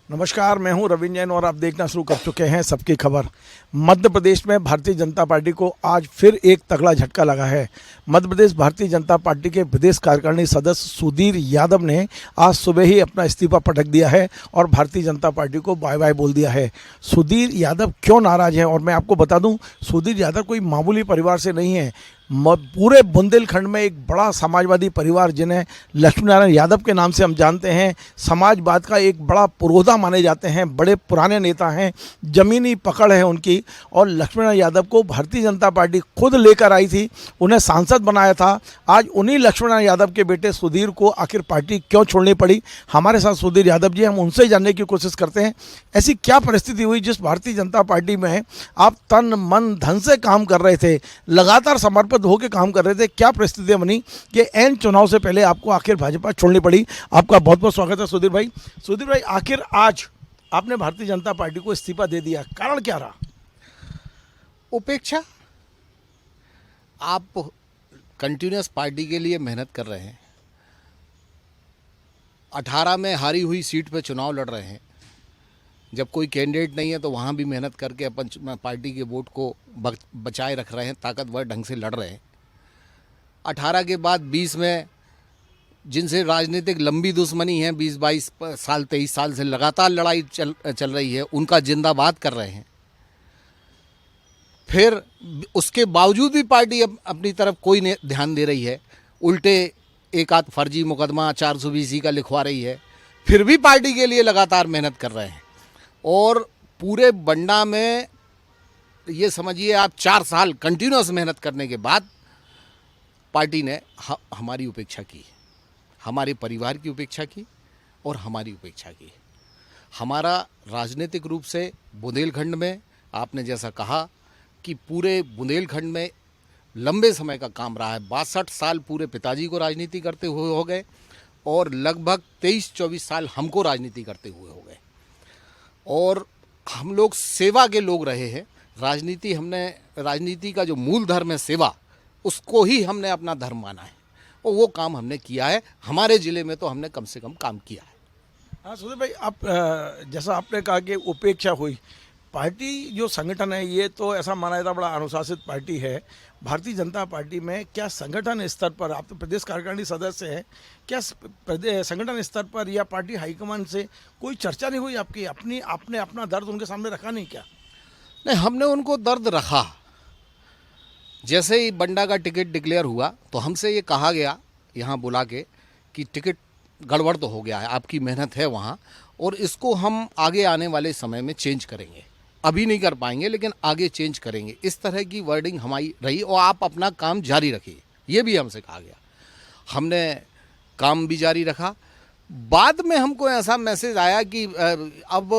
नमस्कार, मैं हूं रविंद्र जैन और आप देखना शुरू कर चुके हैं सबकी खबर। मध्य प्रदेश में भारतीय जनता पार्टी को आज फिर एक तगड़ा झटका लगा है। मध्य प्रदेश भारतीय जनता पार्टी के प्रदेश कार्यकारिणी सदस्य सुधीर यादव ने आज सुबह ही अपना इस्तीफा पटक दिया है और भारतीय जनता पार्टी को बाय बाय बोल दिया है। सुधीर यादव क्यों नाराज हैं और मैं आपको बता दूं, सुधीर यादव कोई मामूली परिवार से नहीं है। पूरे बुंदेलखंड में एक बड़ा समाजवादी परिवार जिन्हें लक्ष्मी नारायण यादव के नाम से हम जानते हैं, समाजवाद का एक बड़ा पुरोधा माने जाते हैं, बड़े पुराने नेता हैं, ज़मीनी पकड़ है उनकी। और लक्ष्मी नारायण यादव को भारतीय जनता पार्टी खुद लेकर आई थी, उन्हें सांसद बनाया था। आज उन्हीं लक्ष्मी नारायण यादव के बेटे सुधीर को आखिर पार्टी क्यों छोड़नी पड़ी, हमारे साथ सुधीर यादव जी, हम उनसे जानने की कोशिश करते हैं। ऐसी क्या परिस्थिति हुई जिस भारतीय जनता पार्टी में आप तन मन धन से काम कर रहे थे, लगातार समर्पित होकर काम कर रहे थे, क्या परिस्थितियां बनी कि एन चुनाव से पहले आपको आखिर भाजपा छोड़नी पड़ी? आपका बहुत बहुत स्वागत है सुधीर भाई। सुधीर भाई, आखिर आज आपने भारतीय जनता पार्टी को इस्तीफा दे दिया, कारण क्या रहा? उपेक्षा। आप कंटिन्यूस पार्टी के लिए मेहनत कर रहे हैं, 18 में हारी हुई सीट पे चुनाव लड़ रहे हैं। जब कोई कैंडिडेट नहीं है तो वहाँ भी मेहनत करके अपन पार्टी के वोट को बचाए रख रहे हैं, ताकतवर ढंग से लड़ रहे हैं। 18 के बाद 20 में जिनसे राजनीतिक लंबी दुश्मनी है, 20-22 साल 23 साल से लगातार लड़ाई चल रही है, उनका जिंदाबाद कर रहे हैं। फिर उसके बावजूद भी पार्टी अपनी तरफ कोई ध्यान दे रही है, उल्टे एक आध फर्जी मुकदमा 420 का लिखवा रही है। फिर भी पार्टी के लिए लगातार मेहनत कर रहे हैं। और पूरे बंडा में ये समझिए आप 4 साल कंटिन्यूस मेहनत करने के बाद पार्टी ने हमारी उपेक्षा की, हमारे परिवार की उपेक्षा की और हमारी उपेक्षा की। हमारा राजनीतिक रूप से बुंदेलखंड में, आपने जैसा कहा कि पूरे बुंदेलखंड में लंबे समय का काम रहा है। 62 साल पूरे पिताजी को राजनीति करते हुए हो गए और लगभग 23-24 साल हमको राजनीति करते हुए हो गए। और हम लोग सेवा के लोग रहे हैं। राजनीति का जो मूल धर्म है सेवा, उसको ही हमने अपना धर्म माना है और वो काम हमने किया है। हमारे ज़िले में तो हमने कम से कम काम किया है। हाँ सुधीर भाई, आप जैसा आपने कहा कि उपेक्षा हुई, पार्टी जो संगठन है ये तो ऐसा माना जाता बड़ा अनुशासित पार्टी है। भारतीय जनता पार्टी में क्या संगठन स्तर पर, आप तो प्रदेश कार्यकारिणी सदस्य हैं, क्या संगठन स्तर पर या पार्टी हाईकमान से कोई चर्चा नहीं हुई आपकी? आपने अपना दर्द उनके सामने रखा नहीं क्या? नहीं, हमने उनको दर्द रखा। जैसे ही बंडा का टिकट डिक्लेयर हुआ तो हमसे ये कहा गया यहाँ बुला के कि टिकट गड़बड़ तो हो गया है, आपकी मेहनत है वहाँ, और इसको हम आगे आने वाले समय में चेंज करेंगे। अभी नहीं कर पाएंगे लेकिन आगे चेंज करेंगे, इस तरह की वर्डिंग हमारी रही। और आप अपना काम जारी रखिए, ये भी हमसे कहा गया। हमने काम भी जारी रखा। बाद में हमको ऐसा मैसेज आया कि अब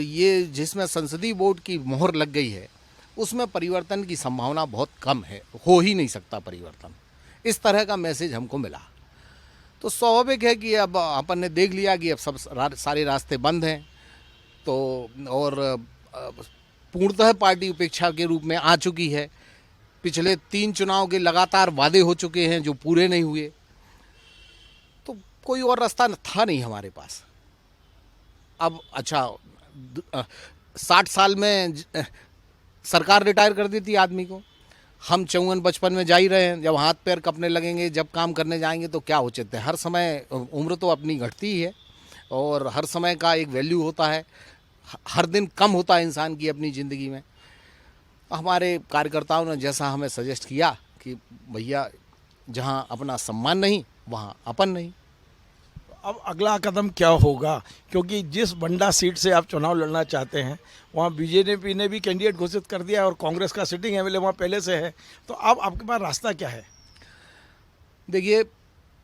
ये जिसमें संसदीय बोर्ड की मोहर लग गई है उसमें परिवर्तन की संभावना बहुत कम है, हो ही नहीं सकता परिवर्तन, इस तरह का मैसेज हमको मिला। तो स्वाभाविक है कि अब अपन ने देख लिया कि अब सब सारे रास्ते बंद हैं, तो और पूर्णतः पार्टी उपेक्षा के रूप में आ चुकी है। पिछले 3 चुनाव के लगातार वादे हो चुके हैं जो पूरे नहीं हुए, तो कोई और रास्ता था नहीं हमारे पास। अब अच्छा 60 साल में सरकार रिटायर कर देती आदमी को, हम 54-55 में जा ही रहे हैं। जब हाथ पैर कपने लगेंगे, जब काम करने जाएंगे तो क्या उचित है? हर समय उम्र तो अपनी घटती ही है और हर समय का एक वैल्यू होता है, हर दिन कम होता है इंसान की अपनी ज़िंदगी में। हमारे कार्यकर्ताओं ने जैसा हमें सजेस्ट किया कि भैया जहां अपना सम्मान नहीं वहां अपन नहीं। अब अगला कदम क्या होगा? क्योंकि जिस बंडा सीट से आप चुनाव लड़ना चाहते हैं वहाँ बीजेपी ने भी कैंडिडेट घोषित कर दिया और कांग्रेस का सिटिंग एमएलए वहाँ पहले से है, तो अब आपके पास रास्ता क्या है? देखिए,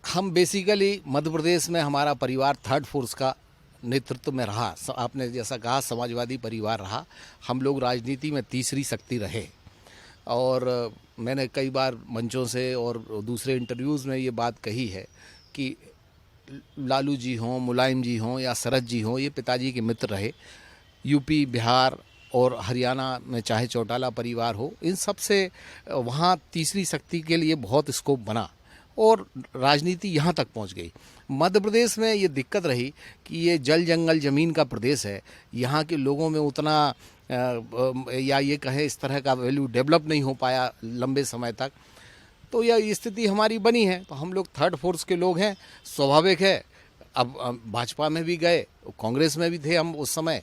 हम बेसिकली मध्य प्रदेश में हमारा परिवार थर्ड फोर्स का नेतृत्व में रहा। आपने जैसा कहा समाजवादी परिवार रहा। हम लोग राजनीति में तीसरी शक्ति रहे और मैंने कई बार मंचों से और दूसरे इंटरव्यूज़ में ये बात कही है कि लालू जी हों, मुलायम जी हों या शरद जी हों, ये पिताजी के मित्र रहे। यूपी, बिहार और हरियाणा में चाहे चौटाला परिवार हो, इन सब से वहाँ तीसरी शक्ति के लिए बहुत स्कोप बना और राजनीति यहाँ तक पहुँच गई। मध्य प्रदेश में ये दिक्कत रही कि ये जल जंगल ज़मीन का प्रदेश है, यहाँ के लोगों में उतना या ये कहें इस तरह का वैल्यू डेवलप नहीं हो पाया लंबे समय तक। तो यह स्थिति हमारी बनी है। तो हम लोग थर्ड फोर्स के लोग हैं, स्वाभाविक है। अब भाजपा में भी गए, कांग्रेस में भी थे हम उस समय,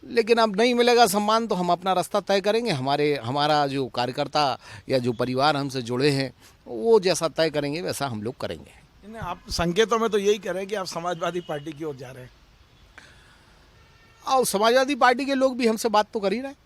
लेकिन अब नहीं मिलेगा सम्मान तो हम अपना रास्ता तय करेंगे। हमारा जो कार्यकर्ता या जो परिवार हमसे जुड़े हैं वो जैसा तय करेंगे वैसा हम लोग करेंगे। नहीं, आप संकेतों में तो यही कह रहे हैं कि आप समाजवादी पार्टी की ओर जा रहे हैं। और समाजवादी पार्टी के लोग भी हमसे बात तो कर ही रहे हैं।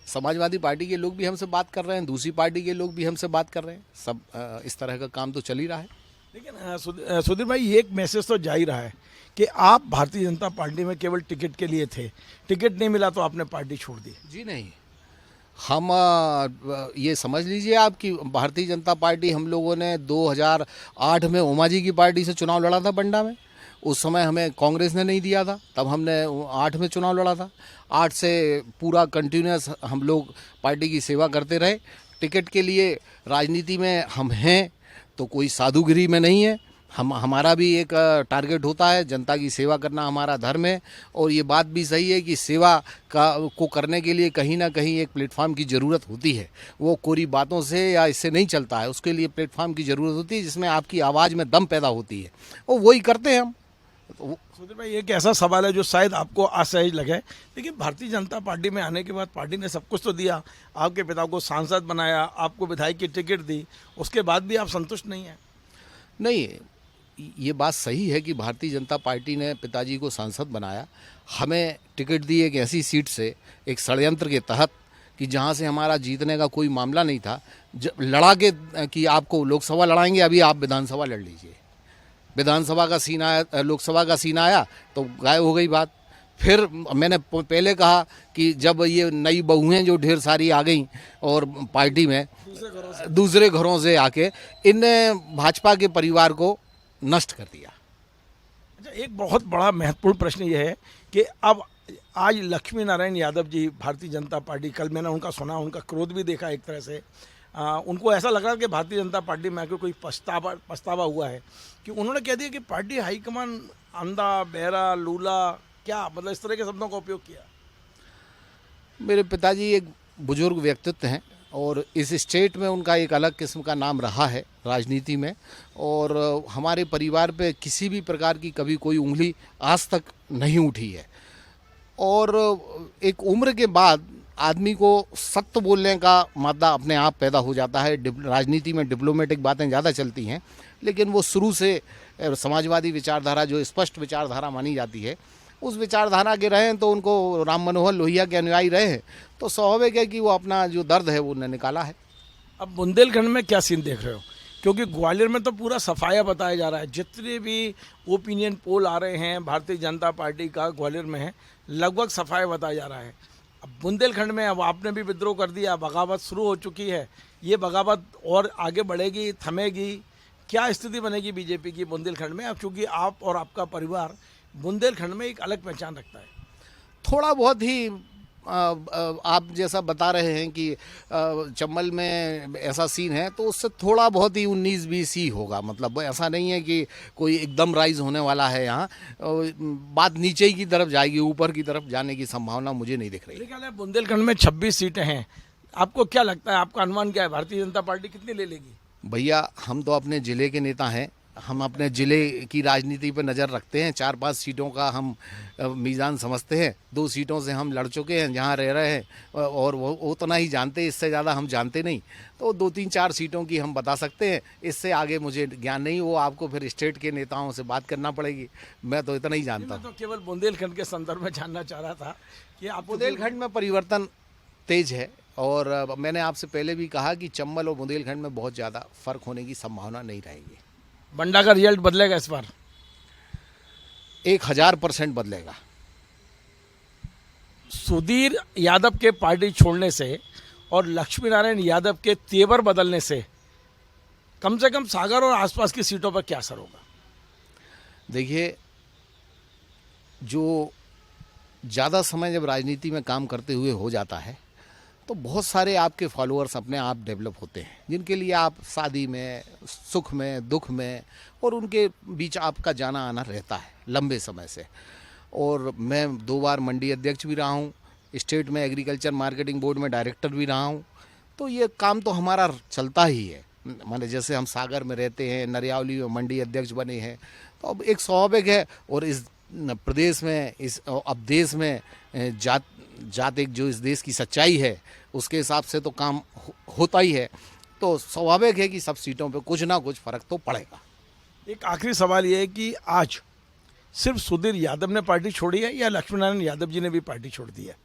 समाजवादी पार्टी के लोग भी हमसे बात कर रहे हैं, दूसरी पार्टी के लोग भी हमसे बात कर रहे हैं। सब इस तरह का काम तो चल ही रहा है। लेकिन सुधीर भाई, एक मैसेज तो जा ही रहा है कि आप भारतीय जनता पार्टी में केवल टिकट के लिए थे, टिकट नहीं मिला तो आपने पार्टी छोड़ दी। जी नहीं, हम ये समझ लीजिए आप कि भारतीय जनता पार्टी हम लोगों ने 2008 में उमा जी की पार्टी से चुनाव लड़ा था बंडा में। उस समय हमें कांग्रेस ने नहीं दिया था, तब हमने 8 में चुनाव लड़ा था। 8 से पूरा कंटिन्यूस हम लोग पार्टी की सेवा करते रहे। टिकट के लिए राजनीति में हम हैं तो कोई साधुगिरी में नहीं है। हमारा भी एक टारगेट होता है, जनता की सेवा करना हमारा धर्म है। और ये बात भी सही है कि सेवा को करने के लिए कहीं ना कहीं एक प्लेटफॉर्म की ज़रूरत होती है। वो कोरी बातों से या इससे नहीं चलता है, उसके लिए प्लेटफॉर्म की ज़रूरत होती है जिसमें आपकी आवाज़ में दम पैदा होती है, और वही करते हैं हम। सुधीर भाई, एक ऐसा सवाल है जो शायद आपको असहज लगे, लेकिन भारतीय जनता पार्टी में आने के बाद पार्टी ने सब कुछ तो दिया, आपके पिता को सांसद बनाया, आपको विधायक की टिकट दी, उसके बाद भी आप संतुष्ट नहीं हैं? नहीं, ये बात सही है कि भारतीय जनता पार्टी ने पिताजी को सांसद बनाया, हमें टिकट दी एक ऐसी सीट से, एक षड्यंत्र के तहत कि जहाँ से हमारा जीतने का कोई मामला नहीं था। लड़ा के कि आपको लोकसभा लड़ाएंगे, अभी आप विधानसभा लड़ लीजिए। विधानसभा का सीन आया, लोकसभा का सीन आया तो गायब हो गई बात। फिर मैंने पहले कहा कि जब ये नई बहुएं जो ढेर सारी आ गई और पार्टी में दूसरे घरों से आके इनने भाजपा के परिवार को नष्ट कर दिया। अच्छा, एक बहुत बड़ा महत्वपूर्ण प्रश्न ये है कि अब आज लक्ष्मी नारायण यादव जी भारतीय जनता पार्टी, कल मैंने उनका सुना, उनका क्रोध भी देखा एक तरह से। उनको ऐसा लग रहा कि भारतीय जनता पार्टी में आकर कोई पछतावा हुआ है कि उन्होंने कह दिया कि पार्टी हाईकमान अंधा, बहरा, लूला, क्या मतलब इस तरह के शब्दों का उपयोग किया। मेरे पिताजी एक बुजुर्ग व्यक्तित्व हैं और इस स्टेट में उनका एक अलग किस्म का नाम रहा है राजनीति में, और हमारे परिवार पे किसी भी प्रकार की कभी कोई उंगली आज तक नहीं उठी है। और एक उम्र के बाद आदमी को सत्य बोलने का मादा अपने आप पैदा हो जाता है। राजनीति में डिप्लोमेटिक बातें ज़्यादा चलती हैं, लेकिन वो शुरू से समाजवादी विचारधारा, जो स्पष्ट विचारधारा मानी जाती है, उस विचारधारा के रहे हैं। तो उनको राम मनोहर लोहिया के अनुयायी रहे हैं, तो स्वाभाविक है कि वो अपना जो दर्द है वो उन्होंने निकाला है। अब बुंदेलखंड में क्या सीन देख रहे हो? क्योंकि ग्वालियर में तो पूरा सफाया बताया जा रहा है, जितने भी ओपिनियन पोल आ रहे हैं भारतीय जनता पार्टी का ग्वालियर में है, लगभग सफाया बताया जा रहा है। अब बुंदेलखंड में अब आपने भी विद्रोह कर दिया, बगावत शुरू हो चुकी है। ये बगावत और आगे बढ़ेगी, थमेगी? क्या स्थिति बनेगी बीजेपी की बुंदेलखंड में? अब चूँकि आप और आपका परिवार बुंदेलखंड में एक अलग पहचान रखता है। थोड़ा बहुत ही आप जैसा बता रहे हैं कि चंबल में ऐसा सीन है, तो उससे थोड़ा बहुत ही 19-20 ही होगा। मतलब ऐसा नहीं है कि कोई एकदम राइज होने वाला है। यहाँ बात नीचे ही की तरफ जाएगी, ऊपर की तरफ जाने की संभावना मुझे नहीं दिख रही। मेरे ख्याल है बुंदेलखंड में 26 सीटें हैं। आपको क्या लगता है, आपका अनुमान क्या है, भारतीय जनता पार्टी कितनी ले लेगी? भैया, हम तो अपने ज़िले के नेता हैं, हम अपने ज़िले की राजनीति पर नज़र रखते हैं। 4-5 सीटों का हम मीज़ान समझते हैं। 2 सीटों से हम लड़ चुके हैं जहां रह रहे हैं, और वो उतना ही जानते, इससे ज़्यादा हम जानते नहीं। तो 2-3-4 सीटों की हम बता सकते हैं, इससे आगे मुझे ज्ञान नहीं। वो आपको फिर स्टेट के नेताओं से बात करना पड़ेगी, मैं तो इतना ही जानता हूँ। मैं तो केवल बुंदेलखंड के संदर्भ में जानना चाह रहा था कि आप बुंदेलखंड में परिवर्तन तेज है, और मैंने आपसे पहले भी कहा कि चंबल और बुंदेलखंड में बहुत ज़्यादा फ़र्क होने की संभावना नहीं रहेगी। बंडा का रिजल्ट बदलेगा इस बार? 1000% बदलेगा। सुधीर यादव के पार्टी छोड़ने से और लक्ष्मी नारायण यादव के तेवर बदलने से कम से कम सागर और आसपास की सीटों पर क्या असर होगा? देखिए, जो ज़्यादा समय जब राजनीति में काम करते हुए हो जाता है, तो बहुत सारे आपके फॉलोअर्स अपने आप डेवलप होते हैं, जिनके लिए आप शादी में, सुख में, दुख में, और उनके बीच आपका जाना आना रहता है लंबे समय से। और मैं 2 बार मंडी अध्यक्ष भी रहा हूँ, स्टेट में एग्रीकल्चर मार्केटिंग बोर्ड में डायरेक्टर भी रहा हूँ। तो ये काम तो हमारा चलता ही है। माने जैसे हम सागर में रहते हैं, नरियावली में मंडी अध्यक्ष बने हैं, तो अब एक स्वाभाविक है। और इस प्रदेश में, इस अब देश में जात एक जो इस देश की सच्चाई है, उसके हिसाब से तो काम होता ही है। तो स्वाभाविक है कि सब सीटों पे कुछ ना कुछ फर्क तो पड़ेगा। एक आखिरी सवाल ये है कि आज सिर्फ सुधीर यादव ने पार्टी छोड़ी है या लक्ष्मी नारायण यादव जी ने भी पार्टी छोड़ दी है?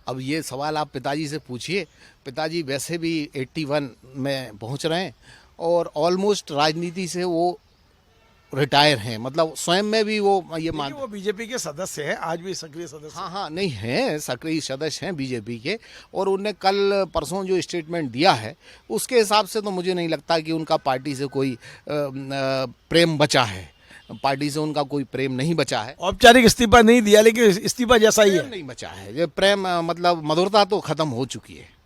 अब ये सवाल आप पिताजी से पूछिए। पिताजी वैसे भी 81 में पहुंच रहे हैं और ऑलमोस्ट राजनीति से वो रिटायर हैं, मतलब स्वयं में भी वो ये देखिए, मान वो बीजेपी के सदस्य हैं, आज भी सक्रिय सदस्य हाँ हाँ नहीं हैं, सक्रिय सदस्य हैं बीजेपी के। और उन्हें कल परसों जो स्टेटमेंट दिया है, उसके हिसाब से तो मुझे नहीं लगता कि उनका पार्टी से कोई प्रेम बचा है। पार्टी से उनका कोई प्रेम नहीं बचा है। औपचारिक इस्तीफा नहीं दिया, लेकिन इस्तीफा जैसा ही प्रेम है। नहीं बचा है, ये प्रेम मतलब मधुरता तो खत्म हो चुकी है।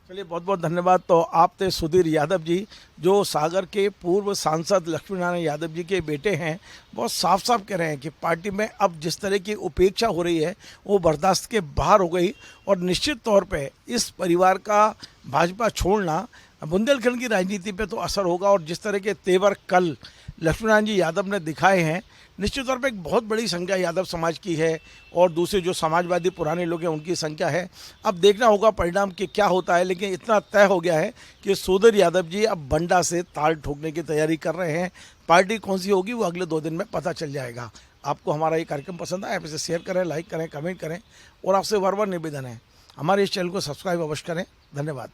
चलिए, बहुत बहुत धन्यवाद। तो आप थे सुधीर यादव जी, जो सागर के पूर्व सांसद लक्ष्मी नारायण यादव जी के बेटे हैं। बहुत साफ साफ कह रहे हैं कि पार्टी में अब जिस तरह की उपेक्षा हो रही है वो बर्दाश्त के बाहर हो गई, और निश्चित तौर पे इस परिवार का भाजपा छोड़ना बुंदेलखंड की राजनीति पे तो असर होगा। और जिस तरह के तेवर कल लक्ष्मी नारायण जी यादव ने दिखाए हैं, निश्चित तौर पे एक बहुत बड़ी संख्या यादव समाज की है, और दूसरे जो समाजवादी पुराने लोग हैं उनकी संख्या है। अब देखना होगा परिणाम कि क्या होता है, लेकिन इतना तय हो गया है कि सुधीर यादव जी अब बंडा से ताल ठोकने की तैयारी कर रहे हैं। पार्टी कौन सी होगी वो अगले 2 दिन में पता चल जाएगा। आपको हमारा ये कार्यक्रम पसंद आया, आप इसे शेयर करें, लाइक करें, कमेंट करें, और आपसे बार बार निवेदन है हमारे इस चैनल को सब्सक्राइब अवश्य करें। धन्यवाद।